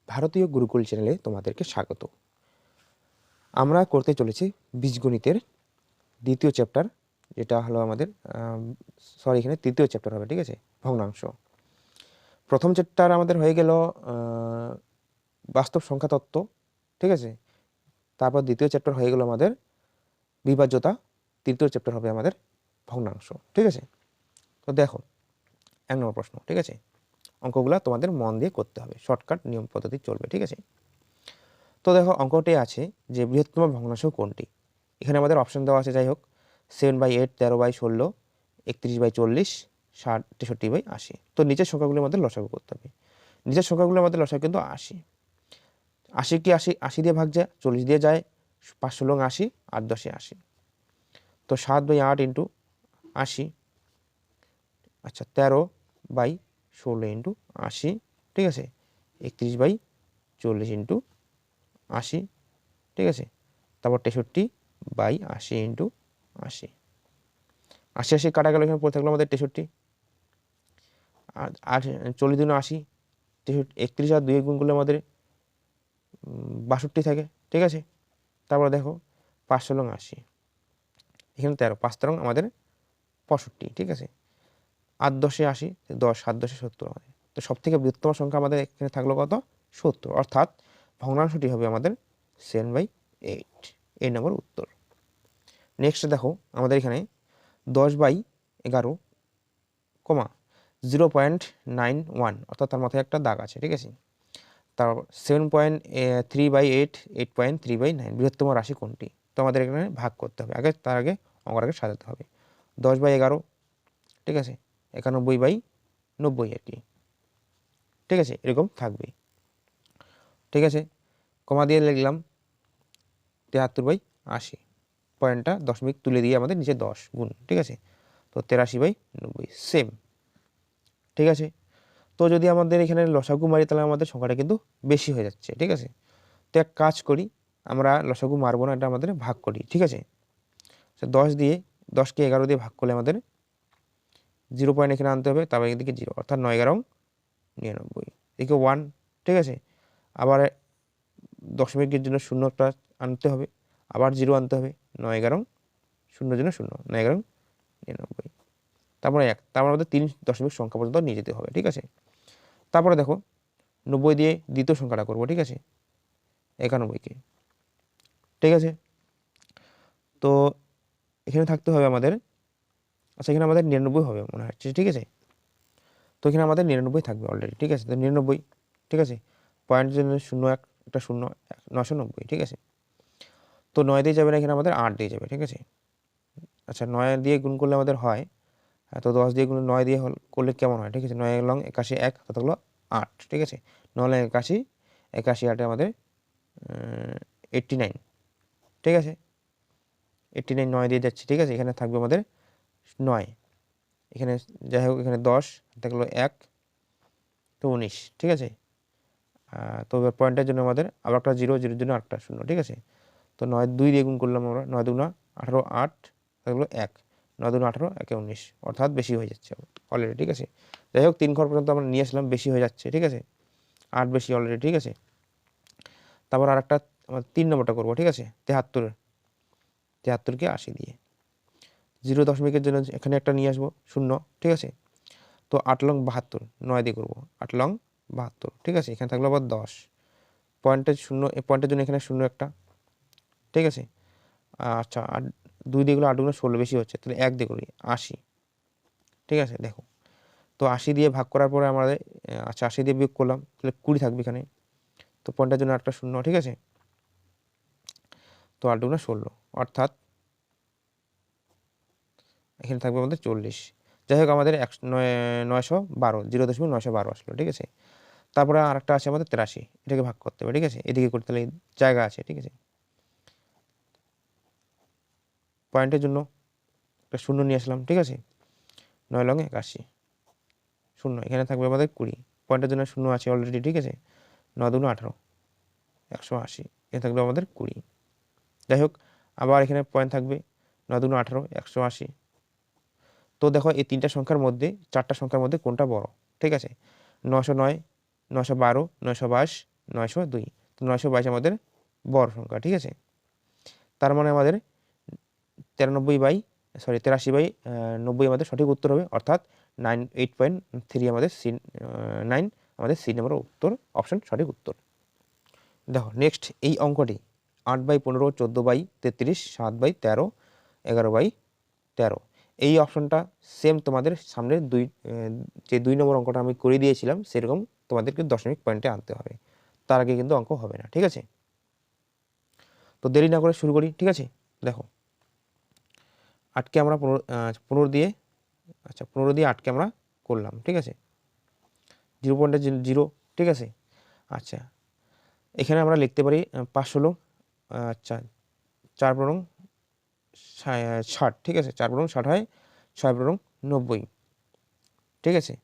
ভারতীয় গুরুকুল চ্যানেলে তোমাদেরকে স্বাগত। আমরা করতে চলেছি বীজগণিতের দ্বিতীয় চ্যাপ্টার, যেটা হলো আমাদের এখানে তৃতীয় চ্যাপ্টার হবে, ঠিক আছে, ভগ্নাংশ। প্রথম চ্যাপ্টার আমাদের হয়ে গেল বাস্তব সংখ্যা তত্ত্ব, ঠিক আছে। তারপর দ্বিতীয় চ্যাপ্টার হয়ে গেল আমাদের বিভাজ্যতা, তৃতীয় চ্যাপ্টার হবে আমাদের ভগ্নাংশ, ঠিক আছে। তো দেখো 1 নম্বর প্রশ্ন, ঠিক আছে। অঙ্কগুলো তোমাদের মন দিয়ে করতে হবে, শর্টকাট নিয়ম পদ্ধতি চলবে, ঠিক আছে। তো দেখো অঙ্কটি আছে যে বৃহত্তম ভগ্নাংশ কোনটি। এখানে আমাদের অপশন দেওয়া আছে, যাই হোক 7/8, 13/16, 31/40, 60, 63/80। তো নিচের সংখ্যাগুলোর মধ্যে লসাগু করতে হবে। নিচের সংখ্যাগুলোর মধ্যে লসাগু কিন্তু 80। 80 কি 80 দিয়ে ভাগ যায়, 40 দিয়ে যায়, 5 ষোলং 80, 8 10 80। তো 7/8 ইন্টু 80, আচ্ছা 13/16 ইন্টু 80, ঠিক আছে, 31/40 ইন্টু 80, ঠিক আছে। তারপর 63/80 ইন্টু 80, 80 কাটা গেল, এখানে পড়ে থাকলো আমাদের 63, আর 40 দিন 80, 31 আর 2 গুণ করলে আমাদের 62 থাকে, ঠিক আছে। তারপর দেখো 5 ষোলং 80, এখানে 13, 5 13 আমাদের 65, ঠিক আছে। 8 10 80, 10 7 10 70 আমাদের। তো সব থেকে বৃহত্তম সংখ্যা আমাদের এখানে থাকলো কত, 70, অর্থাৎ ভগ্নাংশটি হবে আমাদের 7/8, এই নম্বর উত্তর। নেক্সট দেখো আমাদের এখানে 10/11, 0.91, অর্থাৎ তার মাথায় একটা দাগ আছে, ঠিক আছে। তারপর 7.3/8, 8.3/9, বৃহত্তম রাশি কোনটি। তো আমাদের এখানে ভাগ করতে হবে, তার আগে অঙ্কটাকে সাজাতে হবে। 10/11, ঠিক আছে, 91/90 আর কি, ঠিক আছে, এরকম থাকবে, ঠিক আছে। কমা দিয়ে লিখলাম 73/80, পয়েন্টটা দশমিক তুলে দিয়ে আমাদের নিচে 10 গুণ, ঠিক আছে। তো 83/90 সেম, ঠিক আছে। তো যদি আমাদের এখানে লসাগু মারি তাহলে আমাদের সংখ্যাটা কিন্তু বেশি হয়ে যাচ্ছে, ঠিক আছে। তো এক কাজ করি, আমরা লসাগু মারবো না, এটা আমাদের ভাগ করি, ঠিক আছে। 10কে 11 দিয়ে ভাগ করলে আমাদের 0 পয়েন্ট এখানে আনতে হবে, তারপর এদিকে 0, অর্থাৎ 9 11 99, এদিকে 1, ঠিক আছে। আবার দশমিকের জন্য 0টা আনতে হবে, আবার 0 আনতে হবে, 9 11 0 জন্য 0, 9 11 99, তারপরে 1, তারপর আমাদের 3 দশমিক সংখ্যা পর্যন্ত নিয়ে যেতে হবে, ঠিক আছে। তারপরে দেখো 90 দিয়ে দ্বিতীয় সংখ্যাটা করবো, ঠিক আছে, 91কে, ঠিক আছে। তো এখানে থাকতে হবে আমাদের, আচ্ছা এখানে আমাদের 99 হবে মনে হচ্ছে, ঠিক আছে। তো এখানে আমাদের 99 থাকবে অলরেডি, ঠিক আছে। তো 99, ঠিক আছে, পয়েন্টের জন্য 01, একটা 0, 990, ঠিক আছে। তো 9 দিয়ে যাবে না, এখানে আমাদের 8 দিয়ে যাবে, ঠিক আছে। আচ্ছা 9 দিয়ে গুণ করলে আমাদের হয়, তো 10 দিয়ে গুণ 9 দিয়ে করলে কেমন হয়, ঠিক আছে। 9 লং 81, 1 অর্থাৎ হলো 8, ঠিক আছে। 9 লং 81, 81 8 আমাদের 89, ঠিক আছে। 89 9 দিয়ে যাচ্ছে, ঠিক আছে। এখানে থাকবে আমাদের 9, এখানে যাই হোক এখানে 10 থাকলো 1, তো 19, ঠিক আছে। তো এবার পয়েন্টের জন্য আমাদের আবার একটা 0, 0 জন্য আরেকটা 0, ঠিক আছে। তো 9 2 দিয়ে গুণ করলাম আমরা, 9 2 18, 8 থাকলো 1, 9 2 18, 1 19, অর্থাৎ বেশি হয়ে যাচ্ছে অলরেডি, ঠিক আছে। যাই হোক 3 ঘর পর্যন্ত আমরা নিয়ে আসলাম, বেশি হয়ে যাচ্ছে, ঠিক আছে, 8 বেশি অলরেডি, ঠিক আছে। তারপর আর একটা আমরা 3 নম্বরটা করবো, ঠিক আছে, 73কে 80 দিয়ে 0 দশমিকের জন্য এখানে একটা নিয়ে আসবো 0, ঠিক আছে। তো 8 লং 72, 9 দিয়ে করবো, 8 লং 72, ঠিক আছে। এখানে থাকলো আবার 10, পয়েন্টের 0, পয়েন্টের জন্য এখানে 0 একটা, ঠিক আছে। আচ্ছা 2 দিয়ে গুলো 8 গুলো 16 বেশি হচ্ছে, তাহলে 1 দিয়ে করি 80, ঠিক আছে। দেখো তো 80 দিয়ে ভাগ করার পরে আমাদের, আচ্ছা 80 দিয়ে বিয়োগ করলাম, তাহলে 20 থাকবে এখানে। তো পয়েন্টের জন্য একটা 0, ঠিক আছে। তো 8 গুলো 16, অর্থাৎ এখানে থাকবে আমাদের 40। যাই হোক আমাদের 912, 0.912 আসলো, ঠিক আছে। তারপরে আর একটা আছে আমাদের 83, এটাকে ভাগ করতে হবে, ঠিক আছে। এদিকে করতে হলে জায়গা আছে, ঠিক আছে। পয়েন্টের জন্য একটা 0 নিয়ে আসলাম, ঠিক আছে। 9 লং 81, 0, এখানে থাকবে আমাদের 20, পয়েন্টের জন্য 0 আছে অলরেডি, ঠিক আছে। 9 2 18, 180, এখানে থাকবে আমাদের 20। যাই হোক আবার এখানে পয়েন্ট থাকবে 9 2 18, 180। তো দেখো এই 3টা সংখ্যার মধ্যে 4টা সংখ্যার মধ্যে কোনটা বড়, ঠিক আছে। 909, 912, 922, 902। তো 922 আমাদের বড় সংখ্যা, ঠিক আছে। তার মানে আমাদের 83/90 আমাদের সঠিক উত্তর হবে, অর্থাৎ 8.3 আমাদের সি 9 আমাদের সি নম্বর উত্তর, অপশন সঠিক উত্তর। দেখো নেক্সট এই অঙ্কটি 8/15, 14/33, 7/13, 11/13। এই অপশনটা সেম তোমাদের সামনে যে 2 নম্বর অঙ্কটা আমি করে দিয়েছিলাম সেরকম তোমাদেরকে দশমিক পয়েন্টে আনতে হবে, তার আগে কিন্তু অঙ্ক হবে না, ঠিক আছে। তো দেরি না করে শুরু করি, ঠিক আছে। দেখো 8কে আমরা 15 দিয়ে, আচ্ছা 15 দিয়ে 8কে আমরা করলাম, ঠিক আছে। 0.0, ঠিক আছে। আচ্ছা এখানে আমরা লিখতে পারি 516, আচ্ছা 4×60, ঠিক আছে। 4×60 হয় 6×90, ঠিক আছে।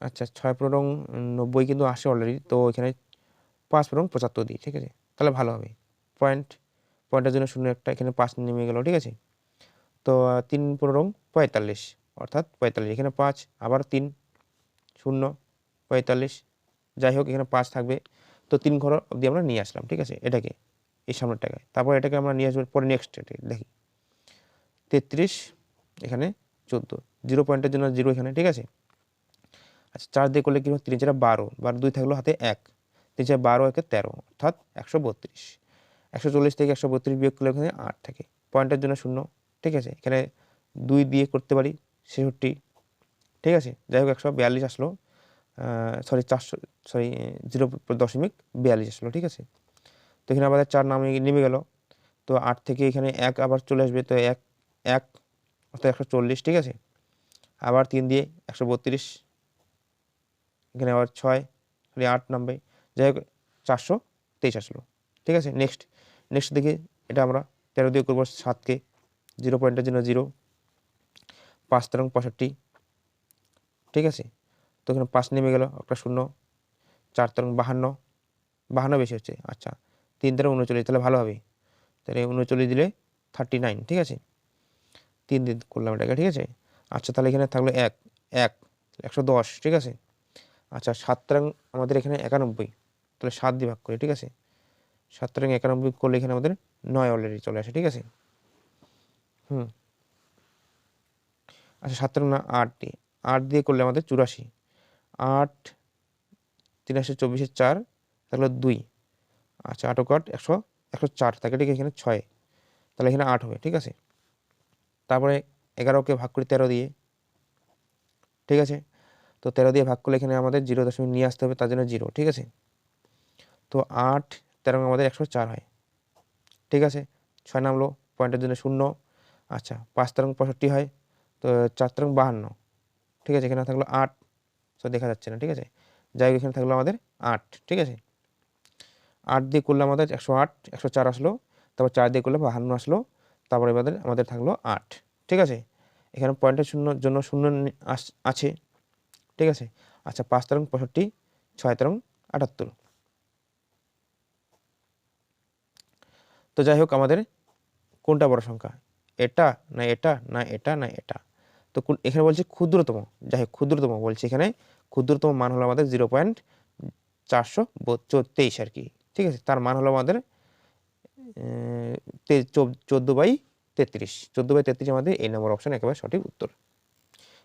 আচ্ছা 6×90 কিন্তু আসে অলরেডি, তো এখানে 5×75 দিই, ঠিক আছে, তাহলে ভালো হবে। পয়েন্টের জন্য 0 একটা, এখানে 5 নেমে গেল, ঠিক আছে। তো 3×15, অর্থাৎ 45, এখানে 5, আবার 3, 0, 45, যাই হোক এখানে 5 থাকবে। তো 3 ঘর অবধি আমরা নিয়ে আসলাম, ঠিক আছে, এটাকে এই সামনের টাকায়। তারপর এটাকে আমরা নিয়ে আসবো পরে নেক্সট দেখি 33, এখানে 14, 0 পয়েন্টের জন্য 0 এখানে, ঠিক আছে। আচ্ছা 4 দিয়ে করলে কি হয়, 3 4 12, 2 থাকলো হাতে 1, 3 4 12, 1 13, অর্থাৎ 132। 140 থেকে 132 বিয়োগ করলে এখানে 8 থাকে, পয়েন্টের জন্য 0, ঠিক আছে। এখানে 2 দিয়ে করতে পারি 66, ঠিক আছে। যাই হোক 142 আসলো, সরি 0.42 আসলো, ঠিক আছে। তো এখানে আমাদের 4 নেমে গেল। তো 8 থেকে এখানে 1 আবার চলে আসবে, তো 1 1 অর্থাৎ 140, ঠিক আছে। আবার 3 দিয়ে 132, এখানে আবার 8 নামবে, যাই হোক 423 আসলো, ঠিক আছে। নেক্সট দেখি এটা আমরা 13 দিয়ে করবো 7কে, 0 পয়েন্টের জন্য 0, 5×65, ঠিক আছে। তো এখানে 5 নেমে গেল, একটা 0, 4×52, 52 বেশি হচ্ছে, আচ্ছা 3×39, তাহলে ভালো হবে। তাহলে 39 দিলে 39, ঠিক আছে। 3 দিয়ে করলাম এটাকে, ঠিক আছে। আচ্ছা তাহলে এখানে থাকলো 1 1 110, ঠিক আছে। আচ্ছা 7 আমাদের এখানে 91, তাহলে 7 দিয়ে ভাগ করি, ঠিক আছে। 7×91 করলে এখানে আমাদের 9 অলরেডি চলে আসে, ঠিক আছে। আচ্ছা 7 না 8 দিয়ে, 8 দিয়ে করলে আমাদের 84, 8 3 24 4, তাহলে 2, আচ্ছা 8 × 8 104 থাকে, ঠিক আছে। এখানে 6, তাহলে এখানে 8 হবে, ঠিক আছে। তারপরে 11কে ভাগ করি 13 দিয়ে, ঠিক আছে। তো 13 দিয়ে ভাগ করলে এখানে আমাদের 0 দশমিক নিয়ে আসতে হবে, তার জন্য 0, ঠিক আছে। তো 8 13 আমাদের 104 হয়, ঠিক আছে। 6 নামলো, পয়েন্টের জন্য 0, আচ্ছা 5 65 হয়, তো 4 52, ঠিক আছে। এখানে থাকলো 8, তো দেখা যাচ্ছে না, ঠিক আছে। যাই হোক এখানে থাকলো আমাদের 8, ঠিক আছে। 8 দিয়ে করলে আমাদের 108, 104 আসলো, তারপর 4 দিয়ে করলে 52 আসলো, তারপরে আমাদের থাকলো 8, ঠিক আছে। এখানে পয়েন্টের জন্য 0 আছে, ঠিক আছে। আচ্ছা 5 65, 6 78। তো যাই হোক আমাদের কোনটা বড় সংখ্যা, এটা না এটা না এটা না এটা। তো এখানে বলছে ক্ষুদ্রতম, যাই হোক ক্ষুদ্রতম বলছে, এখানে ক্ষুদ্রতম মান হলো আমাদের 0.423 আর কি, ঠিক আছে। তার মান হলো আমাদের 14/33, 14/33 আমাদের এই নম্বর অপশন একেবারে সঠিক উত্তর।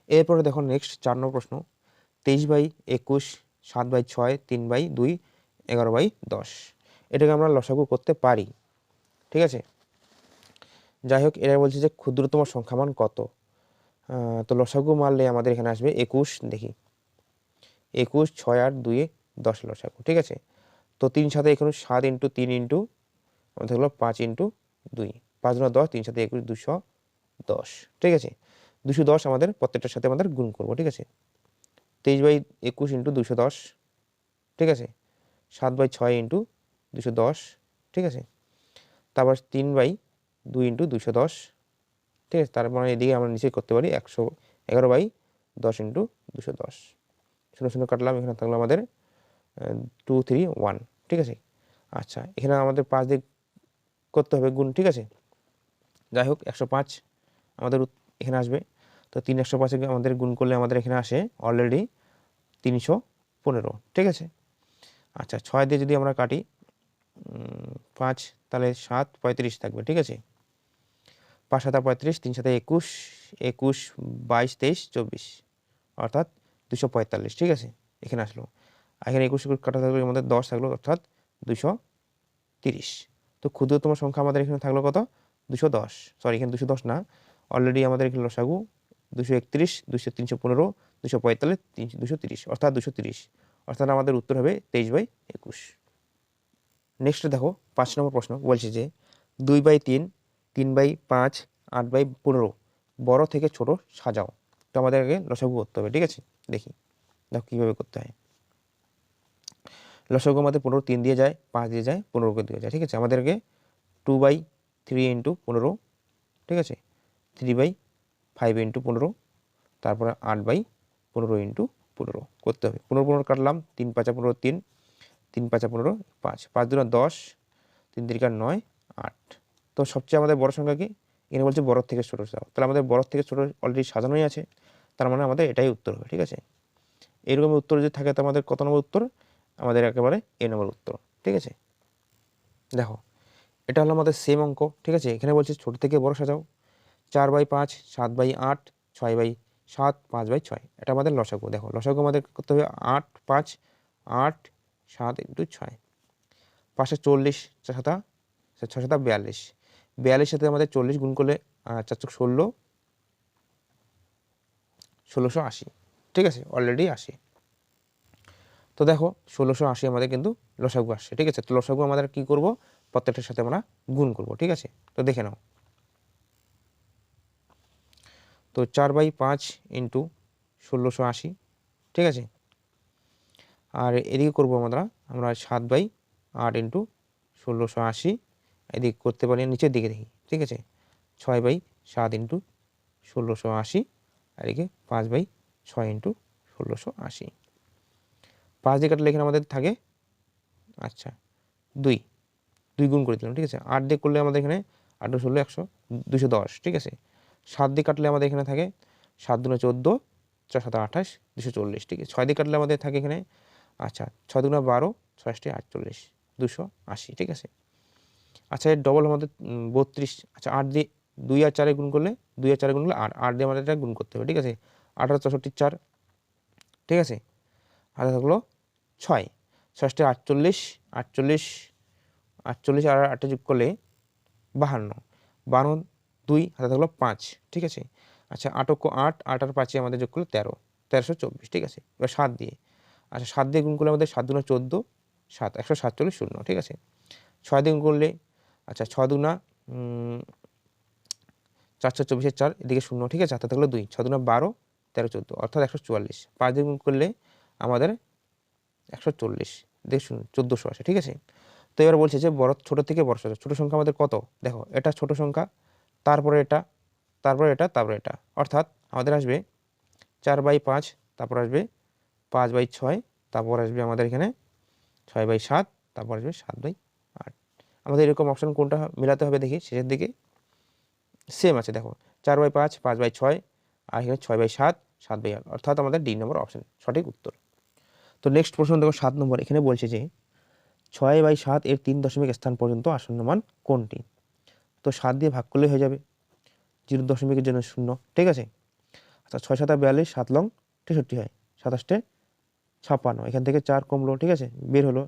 এরপরে দেখো নেক্সট 4 নম্বর প্রশ্ন, 23/21, 7/6, 3/2, 11/10। এটাকে আমরা লসাগু করতে পারি, ঠিক আছে। যাই হোক এরা বলছে যে ক্ষুদ্রতম সংখ্যা মান কত। তো লসাগু মারলে আমাদের এখানে আসবে 21, দেখি 21, 6 আর 2 10 লসাগু, ঠিক আছে। তো 3 সাথে এখানে 7 × 3 × আমাদের হলো 5 × 2, 5 × 10, 3 সাথে 21, 210, ঠিক আছে। 210 আমাদের প্রত্যেকটার সাথে আমাদের গুণ করবো, ঠিক আছে। 23/21 × 210, ঠিক আছে। 7/6 × 210, ঠিক আছে। তারপর 3/2 × 210, ঠিক আছে। তার মানে এদিকে আমরা নিচে করতে পারি 11/10 × 210, 0 0 কাটলাম, এখানে থাকলো আমাদের 2 3 1, ঠিক আছে। আচ্ছা এখানে আমাদের 5 দিয়ে করতে হবে গুণ, ঠিক আছে। যাই হোক 105 আমাদের এখানে আসবে। তো 3 105 আমাদের গুণ করলে আমাদের এখানে আসে অলরেডি 315, ঠিক আছে। আচ্ছা 6 দিয়ে যদি আমরা কাটি 5 তাহলে 7 35 থাকবে, ঠিক আছে। 5 7 35, 3 7 21, 21 22 23 24, অর্থাৎ 245, ঠিক আছে। এখানে আসলো, এখানে 21 কাটা থাকলো, আমাদের 10 থাকলো, অর্থাৎ 230। তো ক্ষুদ্রতম সংখ্যা আমাদের এখানে থাকলো কত? 210, সরি এখানে 210 না, অলরেডি আমাদের এখানে লসাগু 231, 315, 245, 230, অর্থাৎ 230, অর্থাৎ আমাদের উত্তর হবে 23/21। নেক্সট দেখো 5 নম্বর প্রশ্ন বলছে যে 2/3, 3/5, 8/15 বড় থেকে ছোট সাজাও। তো আমাদের আগে লসাগু করতে হবে, ঠিক আছে। দেখি দেখো কীভাবে করতে হয়। লসাগু আমাদের 15 3 দিয়ে যায়, 5 দিয়ে যায়, 15 দিয়ে যায়, ঠিক আছে। আমাদেরকে 2/3 ইন্টু 15, ঠিক আছে, 3/5 ইন্টু 15, তারপরে 8/15 ইন্টু 15 করতে হবে। 15 15 কাটলাম, 3 5 15, 3 3 5 15, 5 5 2 10, 3 3 9, 8। তো সবচেয়ে আমাদের বড় সংখ্যা কি? এখানে বলছে বড় থেকে ছোট সাজাও, তাহলে আমাদের বড় থেকে ছোট অলরেডি সাজানোই আছে, তার মানে আমাদের এটাই উত্তর হবে, ঠিক আছে। এরকম উত্তর যদি থাকে তো আমাদের কত নম্বর উত্তর? আমাদের একেবারে এ নম্বর উত্তর, ঠিক আছে। দেখো এটা হলো আমাদের সেম অঙ্ক, ঠিক আছে। এখানে বলছে ছোট থেকে বড় সাজাও। 4/5, 7/8, 6/7, 5/6, এটা আমাদের লসাগু। দেখো লসাগু আমাদের করতে হবে 8 5, 8 7 ইন্টু 6, 5 40, 4 7 6 7 42, 42 সাথে আমাদের 40 গুণ করলে 4 4 16, 1680, ঠিক আছে, অলরেডি 80। তো দেখো 1680 আমাদের কিন্তু লসাগু আসছে, ঠিক আছে। তো লসাগু আমাদের কি করব? প্রত্যেকটার সাথে আমরা গুণ করব, ঠিক আছে। তো দেখে নাও, তো 4/5 ইন্টু 1680, ঠিক আছে। আর এদিকে করবো আমরা 7/8 ইন্টু 1680, এদিকে করতে পারি নিচের দিকে দেখি, ঠিক আছে। 6/7 ইন্টু 1680, আর এদিকে 5/6 ইন্টু 1680। 5 দিয়ে কাটলে এখানে আমাদের থাকে, আচ্ছা 2 গুণ করে দিলাম, ঠিক আছে। 8 দিয়ে করলে আমাদের এখানে 8 16 100, 210, ঠিক আছে। 7 দিয়ে কাটলে আমাদের এখানে থাকে 7 2 14, 4 7 28, 240, ঠিক আছে। 6 দিয়ে কাটলে আমাদের থাকে এখানে, আচ্ছা 6 2 12, 6 48, 280, ঠিক আছে। আচ্ছা এর ডবল আমাদের 32, আচ্ছা 8 দিয়ে 2 আর 4 গুণ করলে, 2 আর 4 গুণ করলে 8, 8 দিয়ে আমাদের এটা গুণ করতে হবে, ঠিক আছে। 18 64 4, ঠিক আছে। আর থাকলো 6 6 48, 48, 48 আর 8 যোগ করলে 52, 52 2 হাতে থাকলো 5, ঠিক আছে। আচ্ছা 8 8, 8 আর 5 আমাদের যোগ করলে 13, 1324, ঠিক আছে। এবার 7 দিয়ে, আচ্ছা 7 দিয়ে গুণ করলে আমাদের 7 2 14, 7 147 শূন্য, ঠিক আছে। 6 দিয়ে গুণ করলে, আচ্ছা 6 2 4 4 24 4, এদিকে শূন্য, ঠিক আছে। হাতে থাকলো 2, 6 2 12, 13 14, অর্থাৎ 144। 5 দিয়ে গুণ করলে আমাদের 140, দেখে শুনুন 1400 আসে, ঠিক আছে। তো এবার বলছে যে ছোট থেকে বড় সাজাও। ছোট সংখ্যা আমাদের কত? দেখো এটা ছোট সংখ্যা, তারপরে এটা, তারপরে এটা, তারপরে এটা, অর্থাৎ আমাদের আসবে 4/5, তারপর আসবে 5/6, তারপর আসবে আমাদের এখানে 6/7, তারপর আসবে 7/8। আমাদের এরকম অপশন কোনটা মেলাতে হবে দেখি, শেষের দিকে সেম আছে। দেখো 4/5, 5/6, আর এখানে 6/7, 7/8, অর্থাৎ আমাদের ডি নম্বর অপশন সঠিক উত্তর। তো নেক্সট প্রশ্ন দেখো 7 নম্বর, এখানে বলছে যে 6/7 এর 3 দশমিক স্থান পর্যন্ত আসন্ন মান কোনটি? তো 7 দিয়ে ভাগ করলেই হয়ে যাবে, 0 দশমিকের জন্য 0, ঠিক আছে। আচ্ছা 6 7 42, 7 লং 63 হয়, 27 56, এখান থেকে 4 কমলো, ঠিক আছে, বের হলো,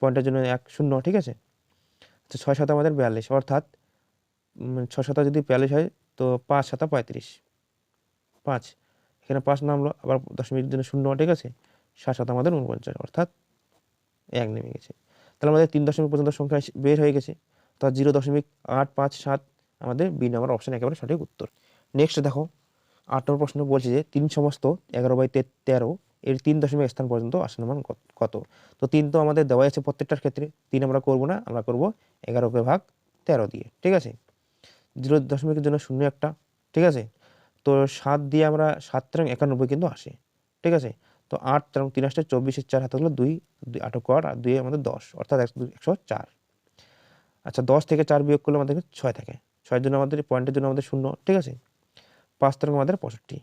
পয়েন্টের জন্য 1 0, ঠিক আছে। আচ্ছা 6 7 আমাদের 42, অর্থাৎ 6 7 যদি 42 হয় তো 5 7 35, 5, এখানে 5 নামলো, আবার দশমিকের জন্য 0, ঠিক আছে। 7 7 আমাদের 49, অর্থাৎ 1 নেমে গেছে। তাহলে আমাদের 3 দশমিক পর্যন্ত সংখ্যা বের হয়ে গেছে, অর্থাৎ 0.857 আমাদের বি নম্বর অপশন একেবারে সঠিক উত্তর। নেক্সট দেখো 8 নম্বর প্রশ্ন বলছে যে 3 সমস্ত 11/13 এর 3 দশমিক স্থান পর্যন্ত আসন্ন মান কত? তো 3 তো আমাদের দেওয়া আছে প্রত্যেকটার ক্ষেত্রে, 3 আমরা করব না, আমরা করব 11কে ভাগ 13 দিয়ে, ঠিক আছে। 0 দশমিকের জন্য 0 একটা, ঠিক আছে। তো 7 দিয়ে আমরা 7 3 91 কিন্তু আসে, ঠিক আছে। তো 8 এবং 3 8 24, 4 হাতে হলো 2, 8 8 আর 2 আমাদের 10, অর্থাৎ 104। আচ্ছা 10 থেকে 4 বিয়োগ করলে আমাদের 6 থাকে, 6 জন্য আমাদের পয়েন্টের জন্য আমাদের 0, ঠিক আছে। 5 তরঙ্গ আমাদের 65,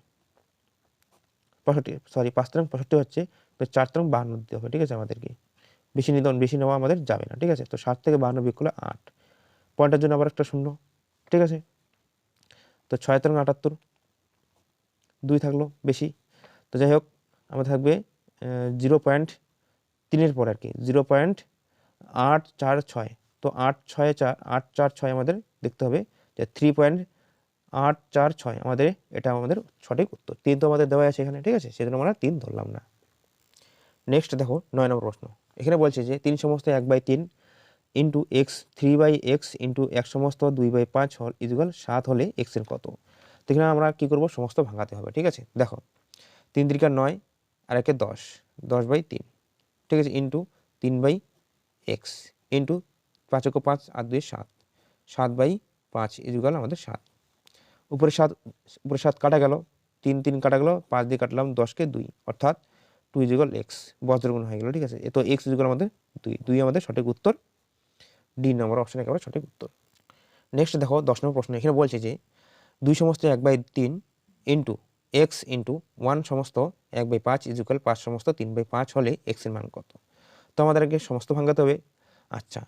সরি 5 তরঙ্গ 65 হচ্ছে, তো 4 তরঙ্গ 52 দিতে হবে, ঠিক আছে আমাদেরকে। বেশি নেওয়া আমাদের যাবে না, ঠিক আছে। তো 7 থেকে 52 বিয়োগ করলে 8, পয়েন্টের জন্য আবার একটা শূন্য, ঠিক আছে। তো 6 তেরো 78, 2 থাকলো বেশি। তো যাই হোক আমাদের থাকবে 0.3 পরে আর কি 0.846। তো 8 4 আমাদের দেখতে হবে যে 3.846 আমাদের, এটা আমাদের সঠিক উত্তর। 3 তো আমাদের দেওয়া আছে এখানে, ঠিক আছে, সেজন্য আমরা 3 ধরলাম না। নেক্সট দেখো 9 নম্বর প্রশ্ন। এখানে বলছে যে 3 সমস্ত 1/3 ইন্টু এক্স 3/x ইন্টু 1 সমস্ত 2/5 হল ইকুয়াল 7 হলে এক্স এর কত। তো এখানে আমরা কি করব, সমস্ত ভাঙাতে হবে, ঠিক আছে। দেখো 3 3 9 আর 1 10, 10/3, ঠিক আছে, ইন্টু 3/x ইন্টু 5 5 আর 2 7, 7/5 ইকুয়াল আমাদের 7। উপরে 7 কাটা গেল, 3 3 কাটা গেল, 5 দিয়ে কাটলাম, 10কে 2, অর্থাৎ 2 ইকুয়াল এক্স, বজ্রগুণ হয়ে গেল, ঠিক আছে। তো এক্স ইকুয়াল আমাদের 2 আমাদের সঠিক উত্তর, ডি নম্বর অপশন একেবারে সঠিক উত্তর। নেক্সট দেখো 10 নম্বর প্রশ্ন। এখানে বলছে যে 2 সমস্ত 1/3 ইন্টু এক্স ইন্টু 1 সমস্ত 1/5 ইকুয়াল 5 সমস্ত 3/5 হলে এক্স এর মান কত। তো আমাদেরকে সমস্ত ভাঙাতে হবে। আচ্ছা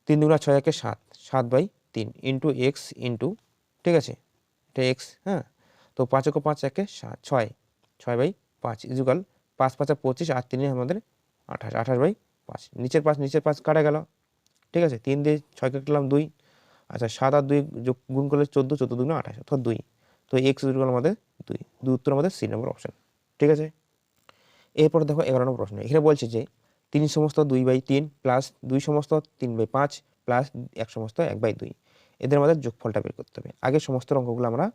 3 2 6 1 7, 7/3 ইন্টু এক্স ইন্টু, ঠিক আছে, এটা এক্স, হ্যাঁ। তো 5 5 1 7, 6, 6/5 ইকুয়াল 5 5 25 আর 3 আমাদের 28, 28/5। নিচের 5 কাটা গেল, ঠিক আছে। 3 দিয়ে 6 কাটলাম 2, আচ্ছা 7 আর 2 গুণ করলে 14, 14 2 28, অর্থাৎ 2। তো এক্স ইকুয়াল আমাদের 2 উত্তর আমাদের সি নম্বর অপশন, ঠিক আছে। এরপর দেখো 11 নম্বর প্রশ্ন। এখানে বলছে যে 3 সমস্ত 2/3 প্লাস 2 সমস্ত 3/5 প্লাস 1 সমস্ত 1/2, এদের আমাদের যোগফলটা বের করতে হবে। আগে সমস্ত অঙ্কগুলো আমরা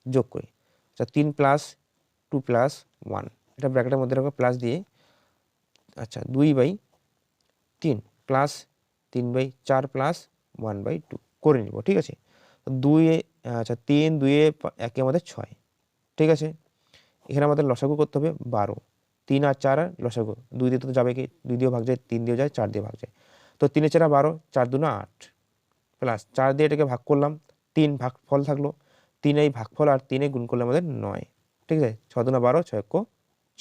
যোগ করি। আচ্ছা 3 প্লাস 2 প্লাস 1, এটা ব্র্যাকেটের মধ্যে রাখো প্লাস দিয়ে, আচ্ছা 2/3 প্লাস 3/4 প্লাস 1/2 করে নিব, ঠিক আছে। 2 আচ্ছা 3 2 1 আমাদের 6, ঠিক আছে। এখানে আমাদের লসাগু করতে হবে 12, 3 আর 4 লসাগু 2 দিয়ে তো যাবে কি, 2 দিয়েও ভাগ যায়, 3 দিয়েও যায়, 4 দিয়ে ভাগ যায়। তো 3 4 12, 4 2 8 প্লাস 4 দিয়ে এটাকে ভাগ করলাম, 3 ভাগফল থাকলো, 3 এই ভাগফল আর 3 গুণ করলে আমাদের 9, ঠিক আছে। 6 2 12, 6 1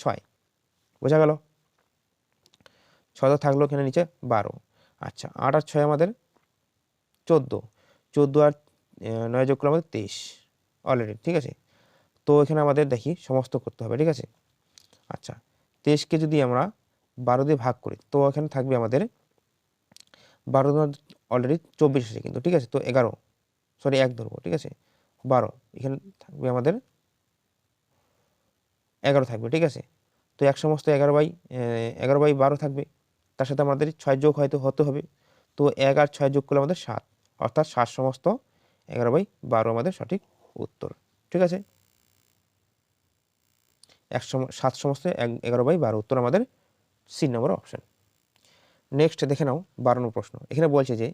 6, বোঝা গেল। 6 থাকলো এখানে নিচে 12, আচ্ছা 8 আর 6 আমাদের 14, 14 আর 9 যোগ করলে আমাদের 23 অলরেডি, ঠিক আছে। তো এখানে আমাদের দেখি সমস্ত করতে হবে, ঠিক আছে। আচ্ছা 23কে যদি আমরা 12 দিয়ে ভাগ করি, তো এখানে থাকবে আমাদের 12 অলরেডি 24 আছে কিন্তু, ঠিক আছে। তো 11, সরি 1 ধরবো, ঠিক আছে, 12, এখানে থাকবে আমাদের 11 থাকবে, ঠিক আছে। তো 1 সমস্ত 11/12 থাকবে, তার সাথে আমাদের 6 যোগ হয়তো হতে হবে। তো 1 আর 6 যোগ করলে আমাদের 7, অর্থাৎ 7 সমস্ত 11/12 আমাদের সঠিক উত্তর, ঠিক আছে। 7 সমস্ত 11/12 উত্তর আমাদের সি নম্বর অপশন। নেক্সট দেখে নাও 12 নম্বর প্রশ্ন। এখানে বলছে যে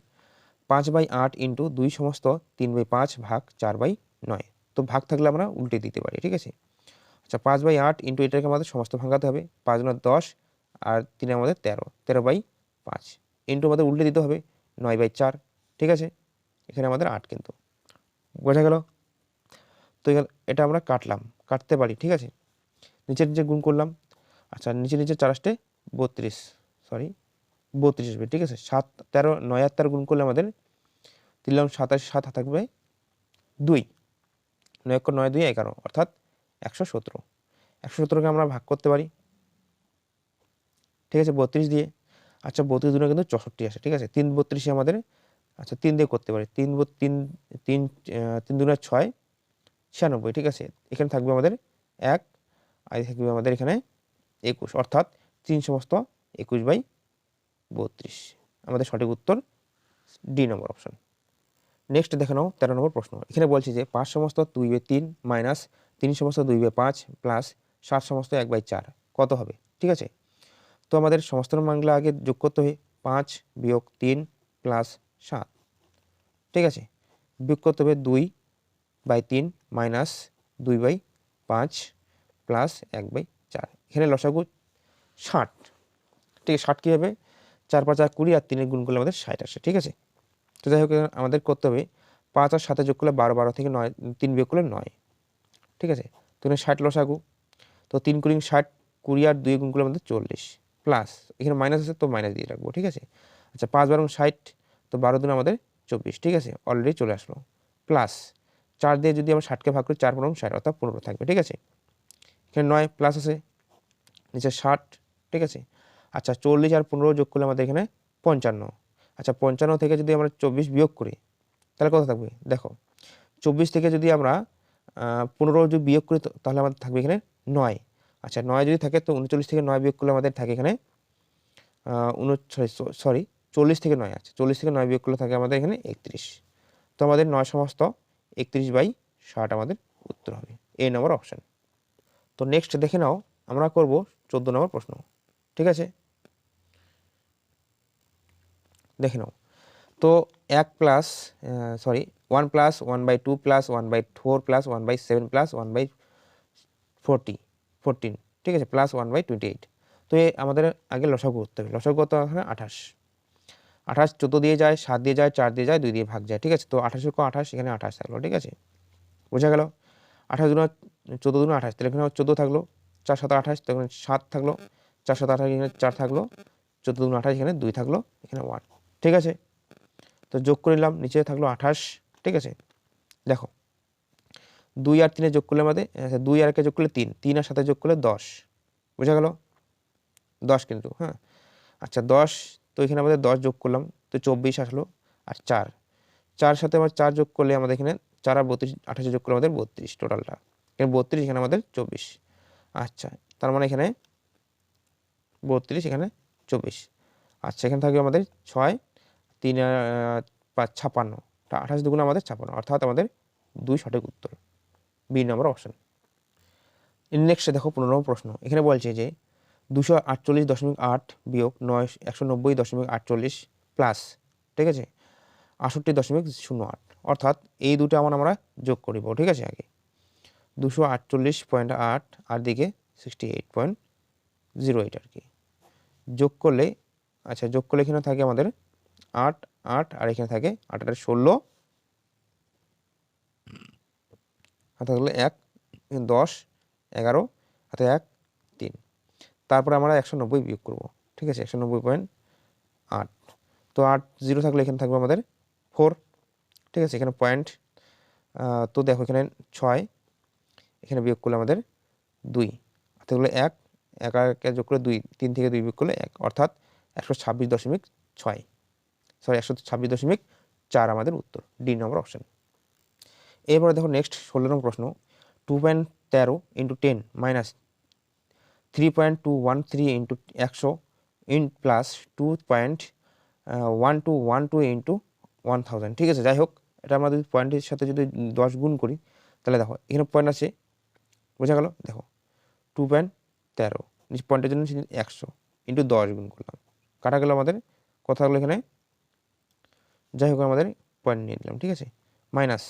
5/8 ইন্টু 2 সমস্ত 3/5 ভাগ 4/9। তো ভাগ থাকলে আমরা উল্টে দিতে পারি, ঠিক আছে। আচ্ছা 5/8 ইন্টু এটাকে আমাদের সমস্ত ভাঙাতে হবে, 5 9 10 আর 3 আমাদের 13, 13/5 ইন্টু আমাদের উল্টে দিতে হবে 9/4, ঠিক আছে। এখানে আমাদের 8 কিন্তু, বোঝা গেল। তো এটা আমরা কাটতে পারি, ঠিক আছে। নিচে গুণ করলাম, আচ্ছা নিচে 4 আসতে 32, সরি 32 আসবে, ঠিক আছে। 7 13 9 আর 13 গুণ করলে আমাদের 3 27, 7 থাকবে 2, 9 9 2 11, অর্থাৎ 117। 117কে আমরা ভাগ করতে পারি, ঠিক আছে, 32 দিয়ে। আচ্ছা 32 দিনে কিন্তু 64 আসে, ঠিক আছে। 3 32 আমাদের, আচ্ছা 3 দিয়ে করতে পারি, 3 3 3 3 2 6 96, ঠিক আছে। এখানে থাকবে আমাদের 1 আর থাকবে আমাদের এখানে 21, অর্থাৎ 3 সমস্ত 21/32 আমাদের সঠিক উত্তর ডি নম্বর অপশন। নেক্সট দেখে নাও 13 নম্বর প্রশ্ন। এখানে বলছে যে 5 সমস্ত 2/3 মাইনাস 3 সমস্ত 2/5 প্লাস 7 সমস্ত 1/4 কত হবে, ঠিক আছে। তো আমাদের সমস্ত মানগুলো আগে যোগ করতে হবে, 5 বিয়োগ 3 প্লাস 7, ঠিক আছে, বিয়োগ করতে হবে 2/3 মাইনাস 2/5 প্লাস 1/4। এখানে লসাগু 60, ঠিক আছে। 60 কী হবে, 4 5 আর 20 আর 3 গুণ করলে আমাদের 60 আসে, ঠিক আছে। তো যাই হোক আমাদের করতে হবে 5 আর 7 যোগ করলে 12, 12 থেকে 9 3 বিয়োগ করলে 9, ঠিক আছে। তো 60 লসাগু, তো 3 কুড়ি 60, 20 আর 2 গুণ করলে আমাদের 40, প্লাস এখানে মাইনাস আছে তো মাইনাস দিয়ে রাখবো, ঠিক আছে। আচ্ছা 5 12 60, তো 12 দিন আমাদের 24, ঠিক আছে, অলরেডি চলে আসলো। প্লাস 4 দিয়ে যদি আমরা 60কে ভাগ করি 4 15 60 অর্থাৎ 15 থাকবে, ঠিক আছে। এখানে 9 প্লাস আছে, নিচে 60, ঠিক আছে। আচ্ছা 40 আর 15 যোগ করলে আমাদের এখানে 55। আচ্ছা 55 থেকে যদি আমরা 24 বিয়োগ করি তাহলে কত থাকবে দেখো, 24 থেকে যদি আমরা 15 যদি বিয়োগ করি তাহলে আমাদের থাকবে এখানে 9। আচ্ছা 9 যদি থাকে তো 39 থেকে 9 বিয়োগ করলে আমাদের থাকে এখানে 40 থেকে 9, আছে 40 থেকে 9 বিয়োগ করলে থাকে আমাদের এখানে 31। তো আমাদের 9 সমস্ত 31/60 আমাদের উত্তর হবে, এ নম্বর অপশান। তো নেক্সট দেখে নাও, আমরা করব 14 নম্বর প্রশ্ন, ঠিক আছে। দেখে নাও, তো 1 plus 1 plus 1/2 plus 1/4 plus 1/7 plus 1/14, ঠিক আছে, প্লাস 1/28। তো আমাদের আগে লসাগু করতে হবে। লসাগু কত এখানে 28, 14 দিয়ে যায়, 7 দিয়ে যায়, 4 দিয়ে যায়, 2 দিয়ে ভাগ যায়, ঠিক আছে। তো 28 ক 28, এখানে 28 থাকলো, ঠিক আছে, বোঝা গেল। 28 দুগুণ 14 দুগুণ 28, তাহলে এখানে 14 থাকলো, 4 7 28, তখন 7 থাকলো, 4 7 28, এখানে 4 থাকলো, 14 দুগুণ 28, এখানে 2 থাকলো, এখানে 1, ঠিক আছে। তো যোগ করে নিলাম, নিচে থাকলো 28, ঠিক আছে। দেখো 2 আর 3 যোগ করলে আমাদের 2 আর 1 যোগ করলে 3, 3 আর 7 যোগ করলে 10, বোঝা গেল 10 কিন্তু, হ্যাঁ। আচ্ছা 10, তো এখানে আমাদের 10 যোগ করলাম তো 24 আসলো, আর 4 সাথে আবার 4 যোগ করলে আমাদের এখানে 4 আর 32, 28 যোগ করলে আমাদের 32 টোটালটা, এখানে 32, এখানে আমাদের 24। আচ্ছা তার মানে এখানে 32, এখানে 24। আচ্ছা এখানে থাকবে আমাদের 6, 3 আর 5 56, 28 দুগুণ আমাদের 56, অর্থাৎ আমাদের 2 সঠিক উত্তর, বি নম্বর অপশন। নেক্সট দেখো 15 নম্বর প্রশ্ন, এখানে বলছে যে 248.8 বিয়োগ 190.48 প্লাস, ঠিক আছে, 68.08, অর্থাৎ এই দুটো আমরা যোগ করিব, ঠিক আছে। আগে 248.8 আর দিকে 68.08 আর কি যোগ করলে, আচ্ছা যোগ করলে এখানে থাকে আমাদের 8 8, আর এখানে থাকে 8 আর 16, হাতে থাকলে 1 10 11, হাতে 1 3, তারপরে আমরা 190 বিয়োগ করব, ঠিক আছে, 190.8, তো 8 0 থাকলে এখানে থাকবে আমাদের 4, ঠিক আছে, এখানে পয়েন্ট। তো দেখো এখানে 6, এখানে বিয়োগ করলে আমাদের 2, হাতে থাকলে 1 1 আর 1 যোগ করলে 2, 3 থেকে 2 বিয়োগ করলে 1, অর্থাৎ 126.6, 126.4 আমাদের উত্তর, ডি নম্বর অপশন। এরপরে দেখো নেক্সট 16 নম্বর প্রশ্ন, 2.13 × 10 মাইনাস 3.213 × 100 ইন প্লাস 2.1212 × 1000, ঠিক আছে। যাই হোক, এটা আমরা যদি পয়েন্টের সাথে যদি 10 গুণ করি তাহলে দেখো এখানে পয়েন্ট আছে, বোঝা গেল। দেখো 2.13, পয়েন্টের জন্য 100 ইন্টু 10 গুণ করলাম, কাটা গেল আমাদের, কথা হলো এখানে, যাই হোক আমাদের পয়েন্ট নিয়ে নিলাম, ঠিক আছে, মাইনাস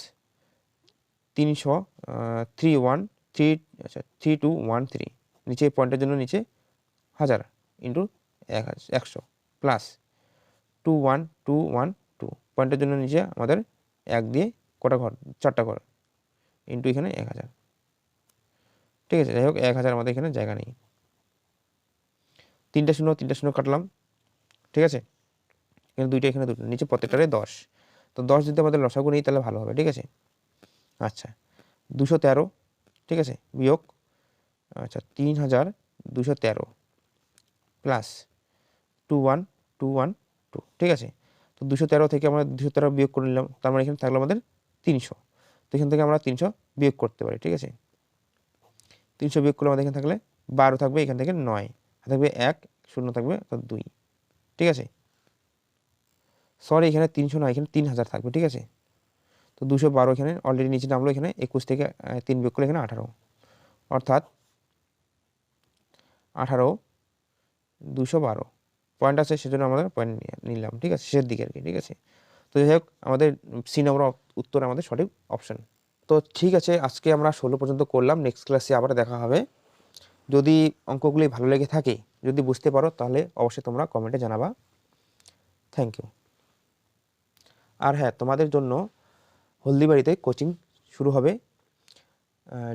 3213, নিচে পয়েন্টের জন্য নিচে 1000 ইন্টু 100 প্লাস 21212, পয়েন্টের জন্য নিচে আমাদের 1 দিয়ে কটা ঘর, 4টা ঘর, ইন্টু এখানে 1000, ঠিক আছে। যাই হোক 1000 আমাদের এখানে জায়গা নেই, 3টা শূন্য কাটলাম, ঠিক আছে, এখানে 2টা, এখানে 2টা, নিচে প্রত্যেকটারে 10, তো 10 যদি আমাদের লসাগু নেই তাহলে ভালো হবে, ঠিক আছে। আচ্ছা 213, ঠিক আছে, বিয়োগ, আচ্ছা 3213 প্লাস 21212, ঠিক আছে। তো 213 থেকে আমরা 213 বিয়োগ করে নিলাম, তার মানে এখানে থাকলো আমাদের 300, তো এখান থেকে আমরা 300 বিয়োগ করতে পারি, ঠিক আছে। 300 বিয়োগ করলে আমাদের এখানে থাকলে 12 থাকবে, এখান থেকে 9 থাকবে, 1 0 থাকবে, অর্থাৎ 2, ঠিক আছে। সরি এখানে 300 নয়, এখানে 3000 থাকবে, ঠিক আছে। তো 212 এখানে অলরেডি নিচে নামলো, এখানে 21 থেকে 3 বিয়োগ করলে এখানে 18, অর্থাৎ 18 212 পয়েন্ট আছে, সেজন্য আমাদের পয়েন্ট নিলাম, ঠিক আছে, শেষের দিকে আর কি, ঠিক আছে। তো যাই হোক আমাদের সি নম্বর উত্তর আমাদের সঠিক অপশন। তো ঠিক আছে, আজকে আমরা 16 পর্যন্ত করলাম, নেক্সট ক্লাসে আবার দেখা হবে। যদি অঙ্কগুলি ভালো লেগে থাকে, যদি বুঝতে পারো, তাহলে অবশ্যই তোমরা কমেন্টে জানাবা। Thank you. আর হ্যাঁ, তোমাদের জন্য হলদিবাড়িতে কোচিং শুরু হবে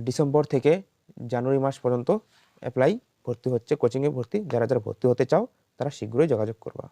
ডিসেম্বর থেকে জানুয়ারি মাস পর্যন্ত অ্যাপ্লাই ভর্তি হচ্ছে, কোচিংয়ে ভর্তি, যারা যারা ভর্তি হতে চাও তারা শীঘ্রই যোগাযোগ করবা।